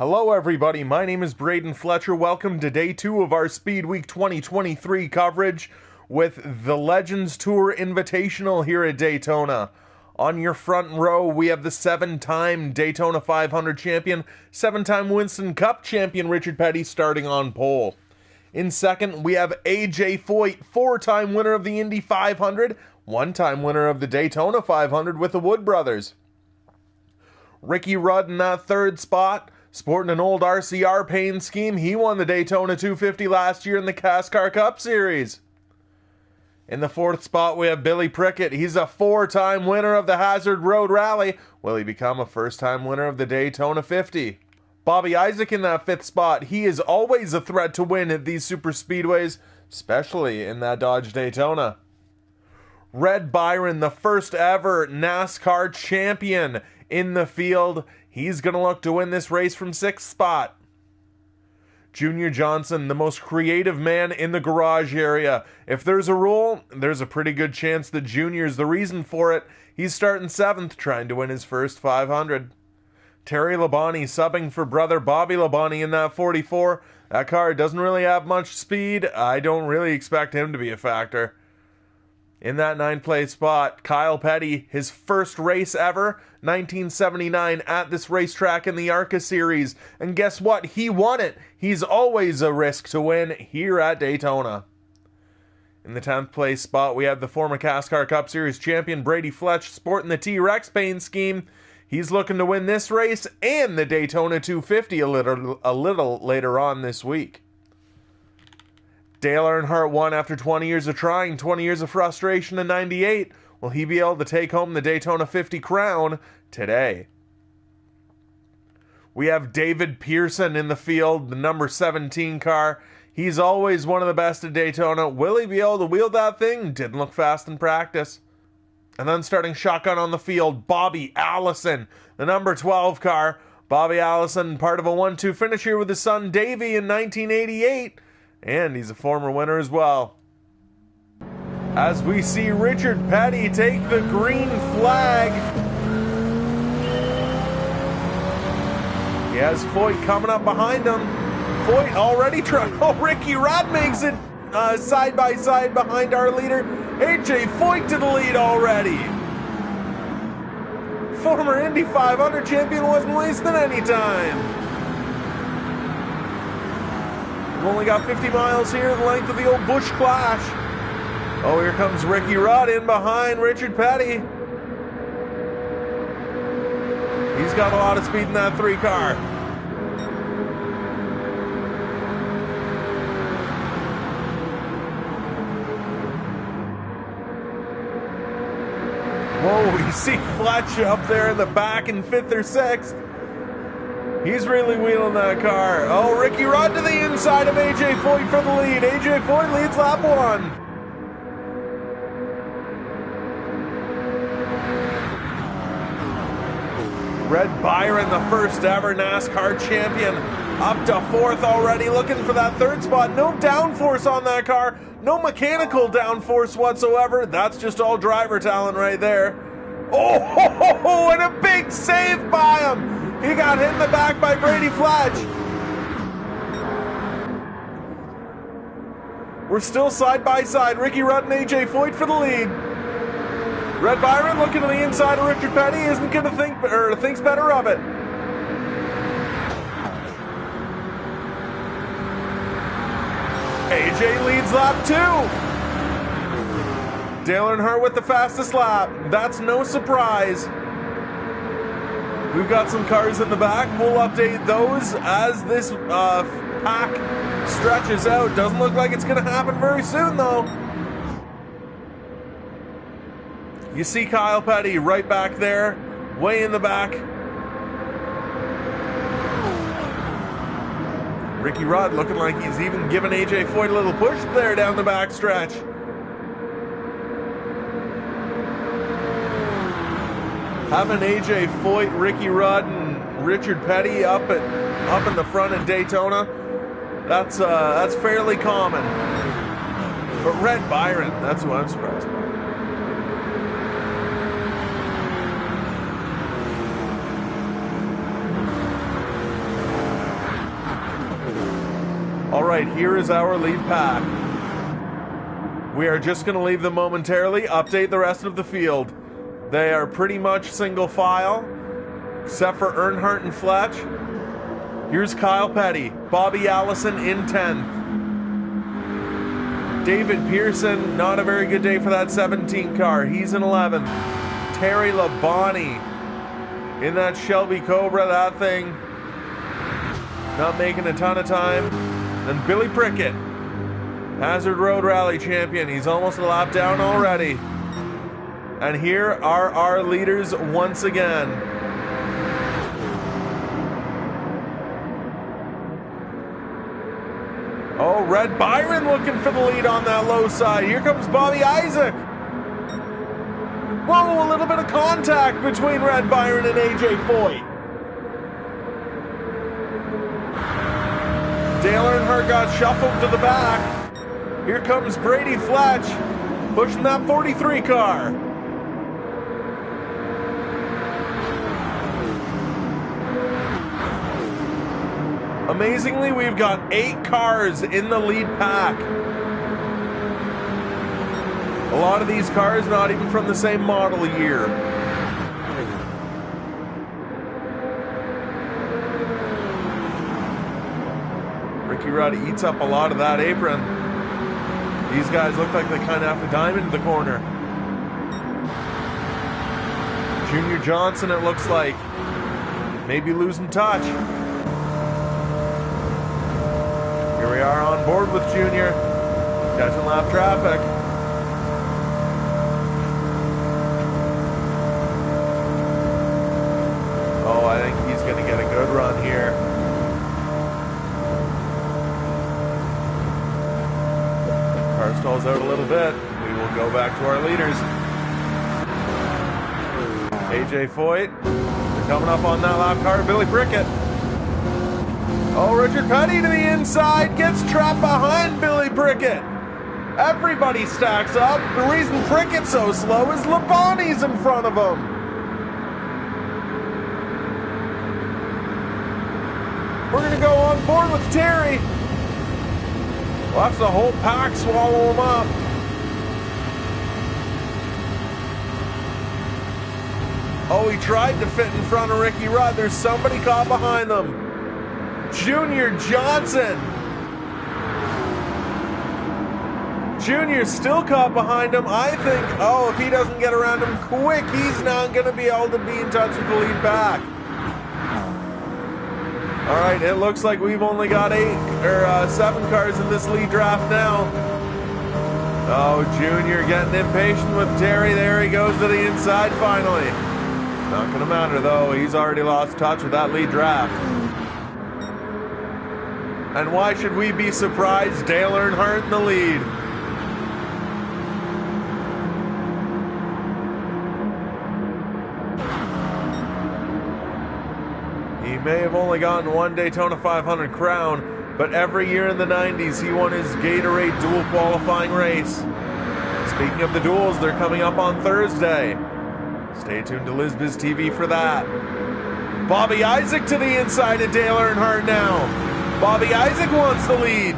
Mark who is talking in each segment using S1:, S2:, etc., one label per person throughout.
S1: Hello everybody, my name is Braden Fletcher. Welcome to day 2 of our Speedweek 2023 coverage with the Legends Tour Invitational here at Daytona. On your front row, we have the 7-time Daytona 500 champion, 7-time Winston Cup champion Richard Petty starting on pole. In second, we have AJ Foyt, 4-time winner of the Indy 500, 1-time winner of the Daytona 500 with the Wood brothers. Ricky Rudd in that third spot, sporting an old RCR paint scheme. He won the Daytona 250 last year in the CASCAR Cup Series. In the fourth spot, we have Billy Prickett. He's a 4-time winner of the Hazard Road Rally. Will he become a first-time winner of the Daytona 50? Bobby Isaac in that fifth spot. He is always a threat to win at these super speedways, especially in that Dodge Daytona. Red Byron, the first ever NASCAR champion in the field. He's going to look to win this race from 6th spot. Junior Johnson, the most creative man in the garage area. If there's a rule, there's a pretty good chance that Junior's the reason for it. He's starting 7th, trying to win his first 500. Terry Labonte subbing for brother Bobby Labonte in that 44. That car doesn't really have much speed. I don't really expect him to be a factor. In that 9th place spot, Kyle Petty, his first race ever, 1979 at this racetrack in the ARCA Series. And guess what? He won it. He's always a risk to win here at Daytona. In the 10th place spot, we have the former CASCAR Cup Series champion Brady Fletch sporting the T-Rex paint scheme. He's looking to win this race and the Daytona 250 a little later on this week. Dale Earnhardt won after 20 years of trying, 20 years of frustration in '98. Will he be able to take home the Daytona 50 crown today? We have David Pearson in the field, the number 17 car. He's always one of the best at Daytona. Will he be able to wield that thing? Didn't look fast in practice. And then starting shotgun on the field, Bobby Allison, the number 12 car. Bobby Allison, part of a 1-2 finish here with his son Davey in 1988. And he's a former winner as well. As we see Richard Petty take the green flag. He has Foyt coming up behind him. Foyt already trying. Oh, Ricky Rudd makes it side by side behind our leader. AJ Foyt to the lead already. Former Indy 500 champion wasn't wasting any time. We've only got 50 miles here, the length of the old Busch Clash. Oh, here comes Ricky Rudd in behind Richard Petty. He's got a lot of speed in that 3 car. Whoa, you see Fletch up there in the back in 5th or 6th. He's really wheeling that car. Oh, Ricky Rudd to the inside of AJ Foyt for the lead. AJ Foyt leads lap 1. Red Byron, the first ever NASCAR champion, up to 4th already, looking for that 3rd spot. No downforce on that car. No mechanical downforce whatsoever. That's just all driver talent right there. Oh, and a big save by him. He got hit in the back by Brady Fletch. We're still side by side. Ricky Rudd and AJ Foyt for the lead. Red Byron looking to the inside of Richard Petty, isn't going to think, or thinks better of it. AJ leads lap 2. Dale Earnhardt with the fastest lap. That's no surprise. We've got some cars in the back. We'll update those as this pack stretches out. Doesn't look like it's going to happen very soon, though. You see Kyle Petty right back there, way in the back. Ricky Rudd looking like he's even giving AJ Foyt a little push there down the back stretch. Having AJ Foyt, Ricky Rudd, and Richard Petty up in the front at Daytona, that's fairly common. But Red Byron, that's who I'm surprised by. All right, here is our lead pack. We are just going to leave them momentarily, update the rest of the field. They are pretty much single file, except for Earnhardt and Fletch. Here's Kyle Petty, Bobby Allison in 10th. David Pearson, not a very good day for that 17 car. He's in 11th. Terry Labonte in that Shelby Cobra, that thing not making a ton of time. And Billy Prickett, Hazard Road Rally champion. He's almost a lap down already. And here are our leaders once again. Oh, Red Byron looking for the lead on that low side. Here comes Bobby Isaac. Whoa, a little bit of contact between Red Byron and AJ Foyt. Dale Earnhardt got shuffled to the back. Here comes Brady Fletch pushing that 43 car. Amazingly, we've got 8 cars in the lead pack. A lot of these cars not even from the same model year. Ricky Rudd eats up a lot of that apron. These guys look like they kind of have to diamond the corner. Junior Johnson, it looks like, maybe losing touch. Here we are on board with Junior, catching lap traffic. Oh, I think he's going to get a good run here. Car stalls out a little bit. We will go back to our leaders. AJ Foyt, they're coming up on that lap car. Billy Prickett. Oh, Richard Petty to the inside, gets trapped behind Billy Prickett. Everybody stacks up. The reason Prickett's so slow is Labonte's in front of him. We're going to go on board with Terry. Watch the whole pack swallow him up. Oh, he tried to fit in front of Ricky Rudd. There's somebody caught behind them. Junior Johnson. Junior's still caught behind him. I think, oh, if he doesn't get around him quick, he's not going to be able to be in touch with the lead back. All right, it looks like we've only got 7 cars in this lead draft now. Oh, Junior getting impatient with Terry. There he goes to the inside finally. Not going to matter, though. He's already lost touch with that lead draft. And why should we be surprised? Dale Earnhardt in the lead. He may have only gotten one Daytona 500 crown, but every year in the 90s he won his Gatorade dual qualifying race. Speaking of the duels, they're coming up on Thursday. Stay tuned to Lisbiz TV for that. Bobby Isaac to the inside of Dale Earnhardt now. Bobby Isaac wants the lead.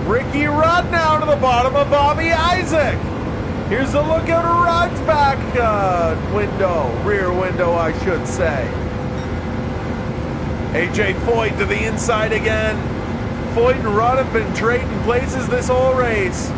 S1: Ricky Rudd now to the bottom of Bobby Isaac. Here's a look out of Rudd's back rear window, I should say. AJ Foyt to the inside again. Foyt and Rudd have been trading places this whole race.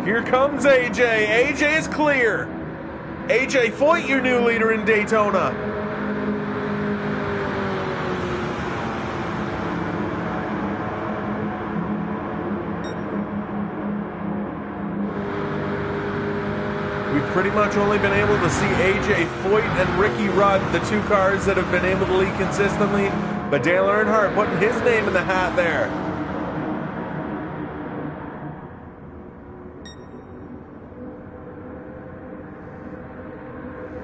S1: Here comes AJ. AJ is clear. AJ Foyt, your new leader in Daytona. We've pretty much only been able to see AJ Foyt and Ricky Rudd, the 2 cars that have been able to lead consistently, but Dale Earnhardt putting his name in the hat there.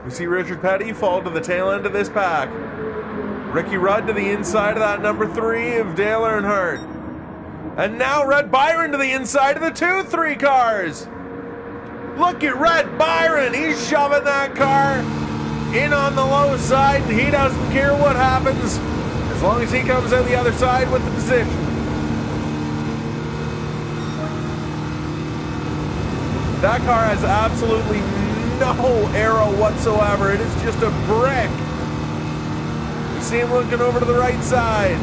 S1: We see Richard Petty fall to the tail end of this pack. Ricky Rudd to the inside of that number 3 of Dale Earnhardt. And now Red Byron to the inside of the 2-3 cars. Look at Red Byron. He's shoving that car in on the low side, and he doesn't care what happens as long as he comes out the other side with the position. That car has absolutely no arrow whatsoever. It is just a brick. You see him looking over to the right side.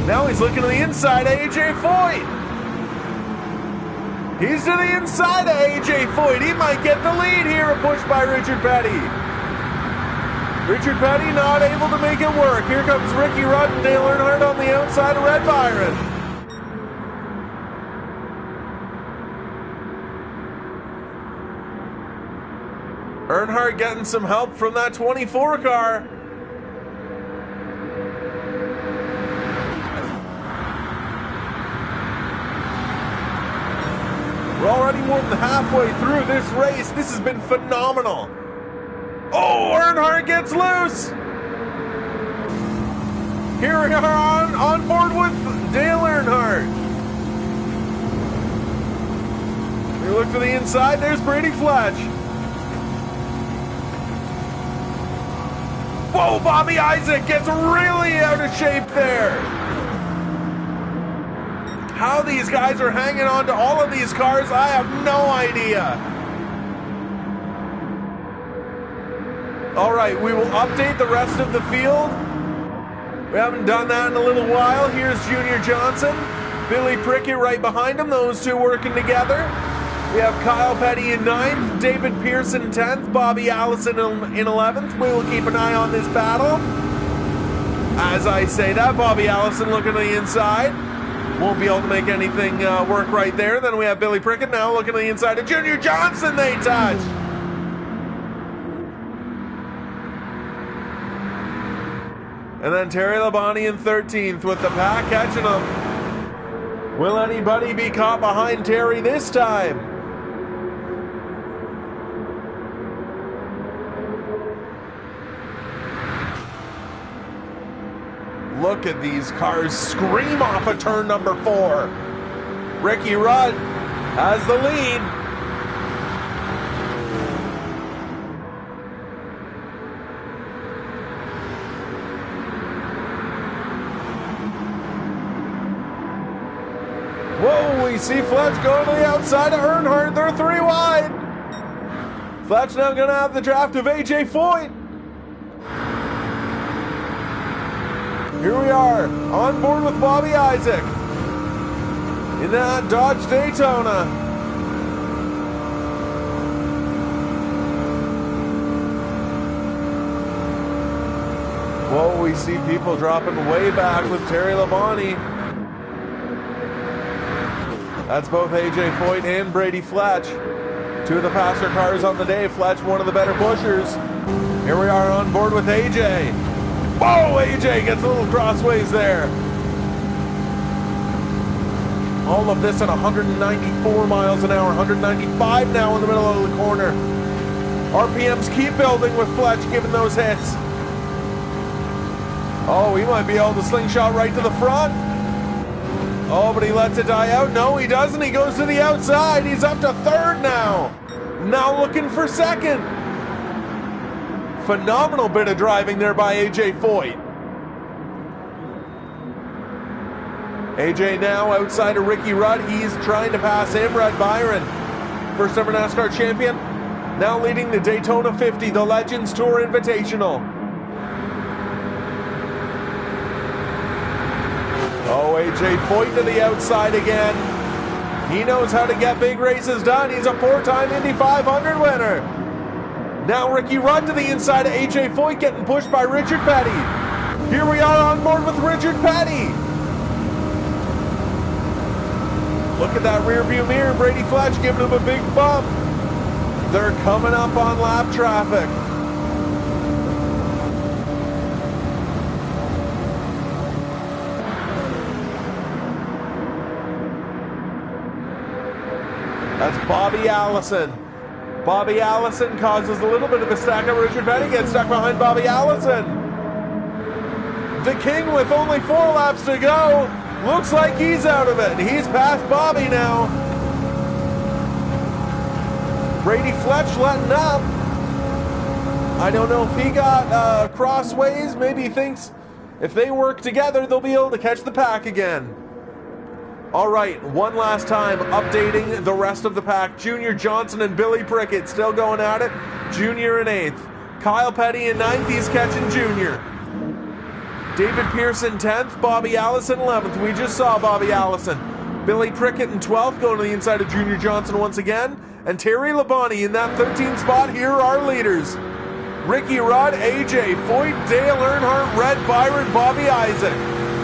S1: Now he's looking to the inside of AJ Foyt. He's to the inside of AJ Foyt. He might get the lead here, pushed by Richard Petty. Richard Petty not able to make it work. Here comes Ricky Rudd and Dale Earnhardt on the outside of Red Byron. Earnhardt getting some help from that 24 car. We're already more than halfway through this race. This has been phenomenal. Oh, Earnhardt gets loose. Here we are on board with Dale Earnhardt. We look to the inside. There's Brady Fletch. Whoa, Bobby Isaac gets really out of shape there. How these guys are hanging on to all of these cars, I have no idea. All right, we will update the rest of the field. We haven't done that in a little while. Here's Junior Johnson, Billy Prickett right behind him, those two working together. We have Kyle Petty in 9th, David Pearson in 10th, Bobby Allison in 11th. We will keep an eye on this battle. As I say that, Bobby Allison looking to the inside. Won't be able to make anything work right there. Then we have Billy Prickett now looking to the inside of Junior Johnson. They touch. And then Terry Labonte in 13th with the pack catching him. Will anybody be caught behind Terry this time? Look at these cars scream off of turn number 4. Ricky Rudd has the lead. Whoa, we see Fletch going to the outside of Earnhardt. They're 3 wide. Fletch now going to have the draft of AJ Foyt. Here we are, on board with Bobby Isaac in that Dodge Daytona. Whoa, we see people dropping way back with Terry Labonte. That's both AJ Foyt and Brady Fletch. 2 of the faster cars on the day. Fletch, one of the better pushers. Here we are on board with AJ. Whoa, AJ gets a little crossways there. All of this at 194 miles an hour, 195 now in the middle of the corner. RPMs keep building with Fletch giving those hits. Oh, he might be able to slingshot right to the front. Oh, but he lets it die out. No, he doesn't. He goes to the outside. He's up to 3rd now. Now looking for 2nd. Phenomenal bit of driving there by AJ Foyt. AJ now outside of Ricky Rudd. He's trying to pass him. Red Byron, first ever NASCAR champion, now leading the Daytona 50, the Legends Tour Invitational. Oh, AJ Foyt to the outside again. He knows how to get big races done. He's a 4-time Indy 500 winner. Now Ricky Rudd to the inside of AJ Foyt, getting pushed by Richard Petty. Here we are on board with Richard Petty. Look at that rear view mirror. Brady Fletch giving him a big bump. They're coming up on lap traffic. That's Bobby Allison. Bobby Allison causes a little bit of a stack up. Richard Petty gets stuck behind Bobby Allison. The King with only 4 laps to go. Looks like he's out of it. He's past Bobby now. Brady Fletch letting up. I don't know if he got crossways. Maybe he thinks if they work together, they'll be able to catch the pack again. All right, one last time, updating the rest of the pack. Junior Johnson and Billy Prickett still going at it. Junior in 8th. Kyle Petty in 9th. He's catching Junior. David Pearson 10th. Bobby Allison 11th. We just saw Bobby Allison. Billy Prickett in 12th, going to the inside of Junior Johnson once again. And Terry Labonte in that 13th spot. Here are our leaders. Ricky Rudd, AJ Foyt, Dale Earnhardt, Red Byron, Bobby Isaac.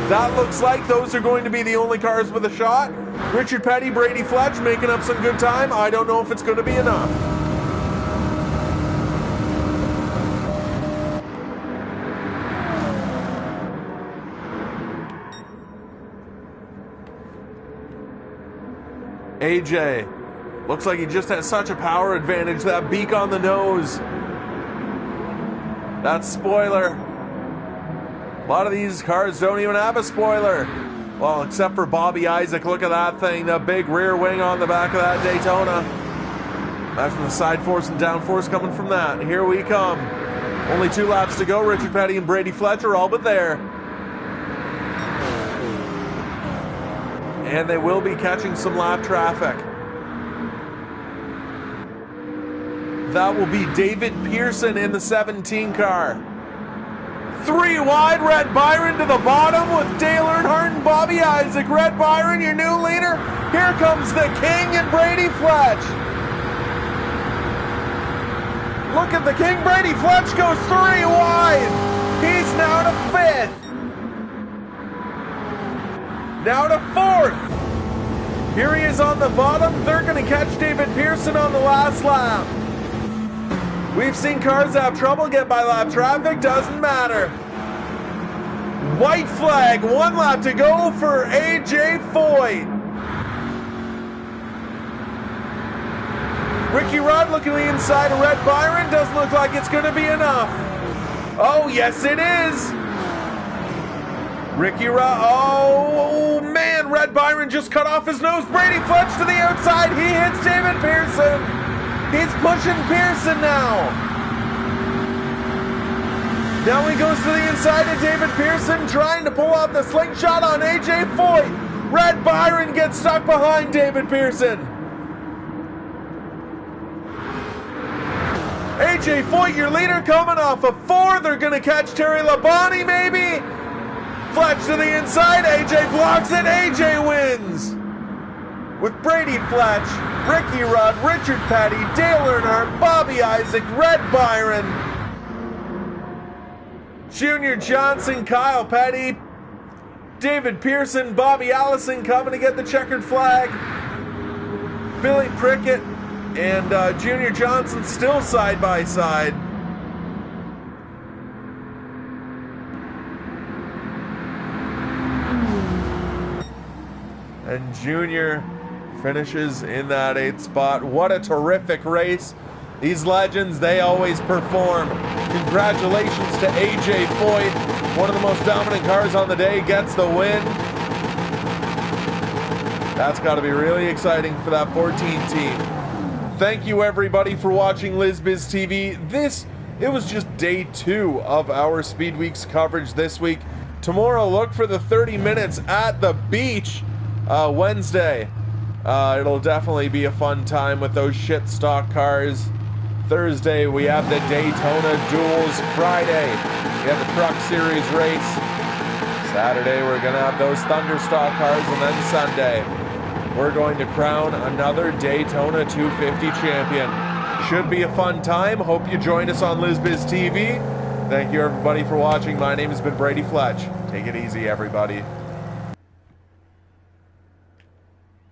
S1: That looks like those are going to be the only cars with a shot. Richard Petty, Brady Fletch making up some good time. I don't know if it's going to be enough. AJ, looks like he just has such a power advantage. That beak on the nose. That spoiler. A lot of these cars don't even have a spoiler. Well, except for Bobby Isaac. Look at that thing. The big rear wing on the back of that Daytona. Imagine the side force and down force coming from that. Here we come. Only 2 laps to go. Richard Petty and Brady Fletcher all but there. And they will be catching some lap traffic. That will be David Pearson in the 17 car. 3 wide, Red Byron to the bottom with Dale Earnhardt and Bobby Isaac. Red Byron, your new leader. Here comes the King and Brady Fletch. Look at the King. Brady Fletch goes 3 wide. He's now to 5th. Now to 4th. Here he is on the bottom. They're going to catch David Pearson on the last lap. We've seen cars have trouble get by lap traffic, doesn't matter. White flag, 1 lap to go for AJ Foyt. Ricky Rudd looking to the inside of Red Byron, doesn't look like it's going to be enough. Oh, yes it is. Ricky Rudd, oh man, Red Byron just cut off his nose. Brady Fletch to the outside, he hits David Pearson. He's pushing Pearson now. Now he goes to the inside of David Pearson, trying to pull out the slingshot on AJ Foyt. Red Byron gets stuck behind David Pearson. AJ Foyt, your leader, coming off of 4. They're going to catch Terry Labonte, maybe. Fletch to the inside. AJ blocks it. AJ wins. With Brady Fletch, Ricky Rudd, Richard Petty, Dale Earnhardt, Bobby Isaac, Red Byron, Junior Johnson, Kyle Petty, David Pearson, Bobby Allison coming to get the checkered flag, Billy Prickett and Junior Johnson still side by side. And Junior finishes in that 8th spot. What a terrific race. These legends, they always perform. Congratulations to AJ Foyt. One of the most dominant cars on the day gets the win. That's got to be really exciting for that 14 team. Thank you everybody for watching LizBiz TV. It was just day 2 of our Speedweeks coverage this week. Tomorrow, look for the 30 minutes at the beach. Wednesday, it'll definitely be a fun time with those shit stock cars. Thursday, we have the Daytona Duels. Friday, we have the Truck Series race. Saturday, we're going to have those Thunder stock cars. And then Sunday, we're going to crown another Daytona 250 champion. Should be a fun time. Hope you join us on LizBiz TV. Thank you everybody for watching. My name has been Brady Fletch. Take it easy, everybody.